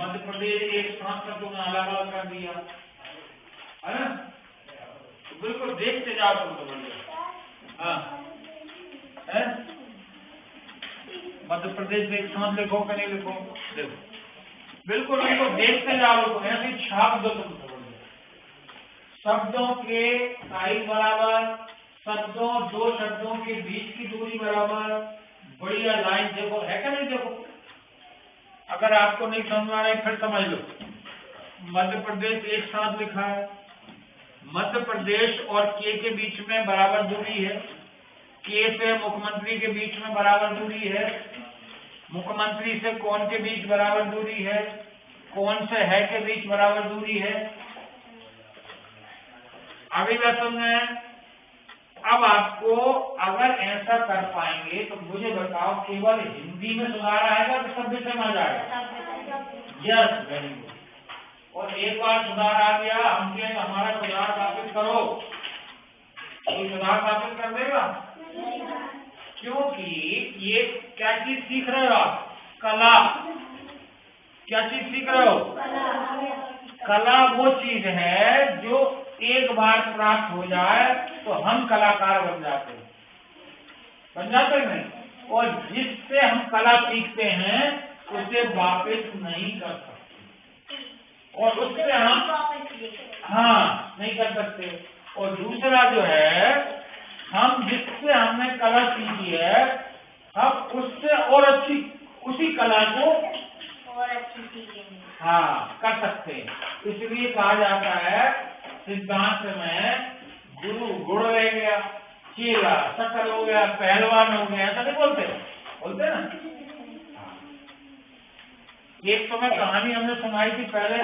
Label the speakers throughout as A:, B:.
A: मध्य प्रदेश एक स्थान पर तुमने अलग अलग कर दिया है ना, तो बिल्कुल देखते जाओ तुम तो बढ़िया। हाँ है, मध्य प्रदेश एक स्थान लिखो कि नहीं लिखो, देखो बिल्कुल बिल्कुल देखते जाओ, तो ऐसे छाप दो तुम तो बढ़िया। शब्दों के साइज बराबर, शब्दों दो शब्दों के बीच की दूरी बराबर, बढ़िया लाइन देखो है क्या नहीं, देखो अगर आपको नहीं समझ आ रहा है फिर समझ लो। मध्य प्रदेश एक साथ लिखा है, मध्य प्रदेश और के बीच में बराबर दूरी है, के से मुख्यमंत्री के बीच में बराबर दूरी है, मुख्यमंत्री से कौन के बीच बराबर दूरी है, कौन से है के बीच बराबर दूरी है। अभी बात समझे। अब आपको अगर ऐसा कर पाएंगे तो मुझे बताओ केवल हिंदी में सुधार आएगा तो सब विषय में आ जाएगा। Yes, very good. और एक बार सुधार आ गया, हम कहें हमारा सुधार स्थापित करो, कोई सुधार स्थापित कर देगा? क्योंकि ये क्या चीज सीख रहे हो आप? कला। क्या चीज सीख रहे हो? कला वो चीज है जो एक बार प्राप्त हो जाए तो हम कलाकार बन जाते हैं, बन जाते हैं नहीं, और जिससे हम कला सीखते हैं उसे वापस नहीं कर सकते, और उससे हम नहीं कर सकते। और दूसरा जो है, हम जिससे हमने कला सीखी है हम उससे और अच्छी उसी कला को और अच्छी सीखेंगे, कर सकते हैं। इसलिए कहा जाता है सिद्धांत में गुरु गुड़ रह गया, चेला शक्कर हो गया, पहलवान हो गया, ऐसा नहीं बोलते? बोलते ना। एक तो मैं कहानी हमने सुनाई थी पहले,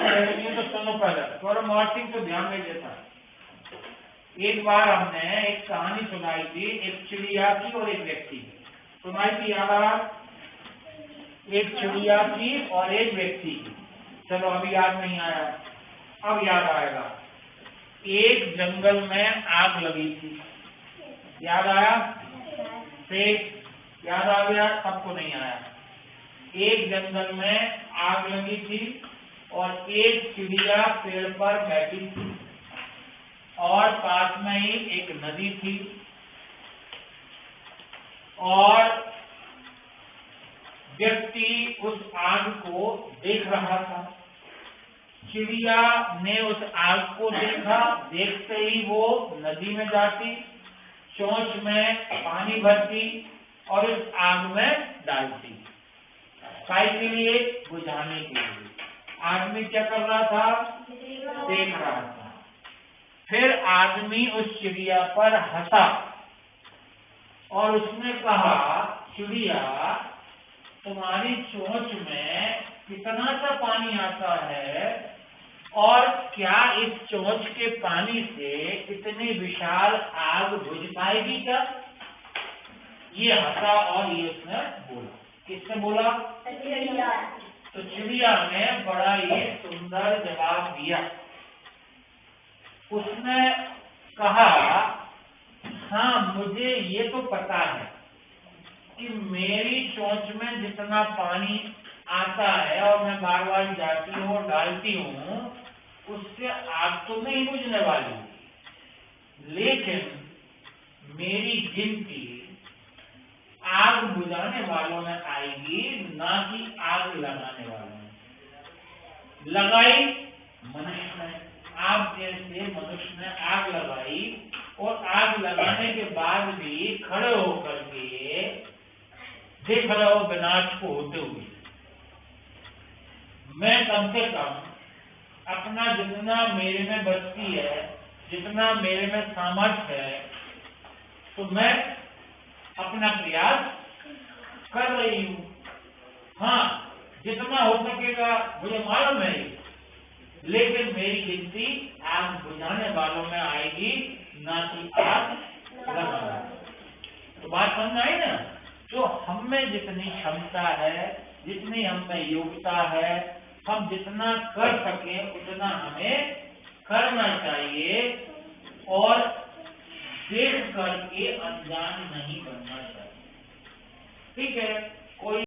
A: तो सुनो पहले, थोड़ा मॉर्निंग तो ध्यान नहीं देता। एक बार हमने एक कहानी सुनाई थी, एक चिड़िया की और एक व्यक्ति की सुनाई थी, याद? एक चिड़िया की और एक व्यक्ति की। चलो अभी याद नहीं आया, अब याद आएगा। एक जंगल में आग लगी थी, याद आया? फिर याद आ गया? सबको नहीं आया। एक जंगल में आग लगी थी और एक चिड़िया पेड़ पर बैठी थी और पास में ही एक नदी थी और व्यक्ति उस आग को देख रहा था। चिड़िया ने उस आग को देखा, देखते ही वो नदी में जाती, चोंच में पानी भरती और उस आग में डालती, काहे के लिए? बुझाने के लिए। आदमी क्या कर रहा था? देख रहा था। फिर आदमी उस चिड़िया पर हंसा और उसने कहा, चिड़िया तुम्हारी चोंच में कितना सा पानी आता है और क्या इस चोंच के पानी से इतनी विशाल आग बुझ पाएगी क्या? ये हंसा और ये उसने बोला। किसने बोला? तो चिड़िया ने बड़ा ही सुंदर जवाब दिया। उसने कहा, हाँ मुझे ये तो पता है कि मेरी चोंच में जितना पानी आता है और मैं बार बार जाती हूँ और डालती हूँ, उससे आग तो नहीं बुझने वाली, लेकिन मेरी गिनती आग बुझाने वालों में आएगी, ना कि आग लगाने वालों में। लगाई मनुष्य ने, आप जैसे मनुष्य ने आग लगाई और आग लगाने के बाद भी खड़े होकर के देख रहे हो विनाश को होते हुए। मैं कम से कम अपना जितना मेरे में बचती है, जितना मेरे में सामर्थ्य है, तो मैं अपना प्रयास कर रही हूँ। हाँ, जितना हो सकेगा मुझे मालूम है, लेकिन मेरी गिनती आग बुझाने वालों में आएगी, ना कि आग लगाने। तो बात समझ आई ना? जो हम में जितनी क्षमता है, जितनी हम में योग्यता है, हम जितना कर सके उतना हमें करना चाहिए और देख करके अनजान नहीं बनना चाहिए। ठीक है? कोई